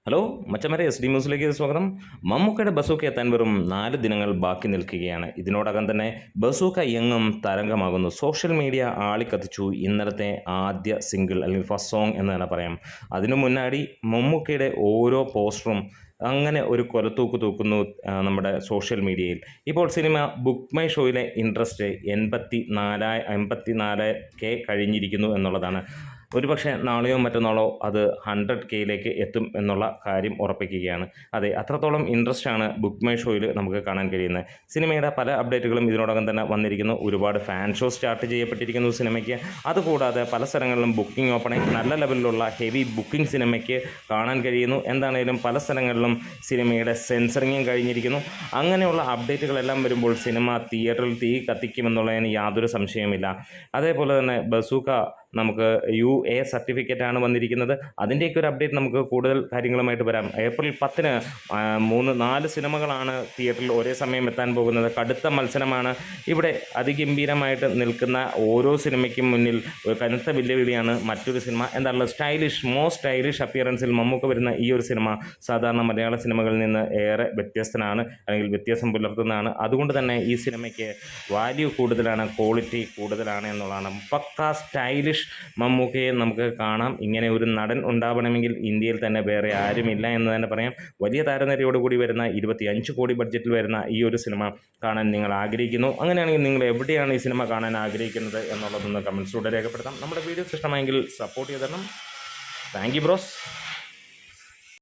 Hello മച്ചമരെ S D ന്യൂസിലേക്ക് സ്വാഗതം. മമ്മൂക്കയുടെ ബസൂക്ക എത്താൻ വെറും 4 ദിനങ്ങൾ ബാക്കി നിൽക്കുകയാണ്. ഇതിനോടകം തന്നെ ബസൂക്ക എങ്ങും തരംഗമാകുന്നു. സോഷ്യൽ മീഡിയ ആളിക്കത്തിച്ചു ഇന്നലത്തെ ആദ്യ സിംഗിൾ അല്ലെങ്കിൽ ഫസ്റ്റ് സോങ് എന്ന് തന്നെ പറയാം. അതിനു മുന്നാടി മമ്മൂക്കയുടെ ഓരോ പോസ്റ്ററും അങ്ങനെ ഒരു കൊലത്തൂക്ക് തൂക്കുന്നു നമ്മുടെ സോഷ്യൽ മീഡിയയിൽ. ഇപ്പോൾ സിനിമ ബുക്ക് മൈ ഷോയിലെ ഇൻട്രസ്റ്റ് 84K കഴിഞ്ഞിരിക്കുന്നു എന്നുള്ളതാണ്. ഒരുപക്ഷെ നാളെയോ മറ്റന്നാളോ അത് 100Kയിലേക്ക് എത്തും എന്നുള്ള കാര്യം ഉറപ്പിക്കുകയാണ്. അതെ, അത്രത്തോളം ഇൻട്രസ്റ്റാണ് ബുക്ക് മൈ ഷോയിൽ നമുക്ക് കാണാൻ കഴിയുന്നത്. സിനിമയുടെ പല അപ്ഡേറ്റുകളും ഇതിനോടകം തന്നെ വന്നിരിക്കുന്നു. ഒരുപാട് ഫാൻ ഷോ സ്റ്റാർട്ട് ചെയ്യപ്പെട്ടിരിക്കുന്നു സിനിമയ്ക്ക്. അതുകൂടാതെ പല സ്ഥലങ്ങളിലും ബുക്കിംഗ് ഓപ്പണിംഗ് നല്ല ലെവലിലുള്ള ഹെവി ബുക്കിംഗ് സിനിമയ്ക്ക് കാണാൻ കഴിയുന്നു. എന്താണേലും പല സ്ഥലങ്ങളിലും സിനിമയുടെ സെൻസറിങ്ങും കഴിഞ്ഞിരിക്കുന്നു. അങ്ങനെയുള്ള അപ്ഡേറ്റുകളെല്ലാം വരുമ്പോൾ സിനിമ തിയേറ്ററിൽ തീ കത്തിക്കുമെന്നുള്ളതിന് യാതൊരു സംശയമില്ല. അതേപോലെ തന്നെ ബസൂക്ക നമുക്ക് UA സർട്ടിഫിക്കറ്റാണ് വന്നിരിക്കുന്നത്. അതിൻ്റെയൊക്കെ ഒരു അപ്ഡേറ്റ് നമുക്ക് കൂടുതൽ കാര്യങ്ങളുമായിട്ട് വരാം. ഏപ്രിൽ 10-ന് 4 സിനിമകളാണ് തിയേറ്ററിൽ ഒരേ സമയം എത്താൻ പോകുന്നത്. കടുത്ത മത്സരമാണ്. ഇവിടെ അതിഗംഭീരമായിട്ട് നിൽക്കുന്ന ഓരോ സിനിമയ്ക്കും മുന്നിൽ ഒരു കനത്ത വെല്ലുവിളിയാണ് മറ്റൊരു സിനിമ. എന്താണല്ലോ മോസ്റ്റ് സ്റ്റൈലിഷ് അപ്പിയറൻസിൽ മമ്മൂക്ക വരുന്ന ഈ ഒരു സിനിമ സാധാരണ മലയാള സിനിമകളിൽ നിന്ന് ഏറെ വ്യത്യസ്തനാണ്, അല്ലെങ്കിൽ വ്യത്യാസം പുലർത്തുന്നതാണ്. അതുകൊണ്ട് തന്നെ ഈ സിനിമയ്ക്ക് വാല്യൂ കൂടുതലാണ്, ക്വാളിറ്റി കൂടുതലാണ് എന്നുള്ളതാണ്. പക്കാ സ്റ്റൈലിഷ് മമ്മൂക്കയെ നമുക്ക് കാണാം. ഇങ്ങനെ ഒരു നടൻ ഉണ്ടാവണമെങ്കിൽ ഇന്ത്യയിൽ തന്നെ വേറെ ആരുമില്ല എന്ന് തന്നെ പറയാം. വലിയ താരനിരയോടുകൂടി വരുന്ന 25 കോടി ബഡ്ജറ്റിൽ വരുന്ന ഈ ഒരു സിനിമ കാണാൻ നിങ്ങൾ ആഗ്രഹിക്കുന്നു. അങ്ങനെയാണെങ്കിൽ നിങ്ങൾ എവിടെയാണ് ഈ സിനിമ കാണാൻ ആഗ്രഹിക്കുന്നത് എന്നുള്ളതൊന്ന് കമൻസിലൂടെ രേഖപ്പെടുത്താം. നമ്മുടെ വീഡിയോസ് ഇഷ്ടമായെങ്കിൽ സപ്പോർട്ട് ചെയ്ത് തരണം. Thank you bros.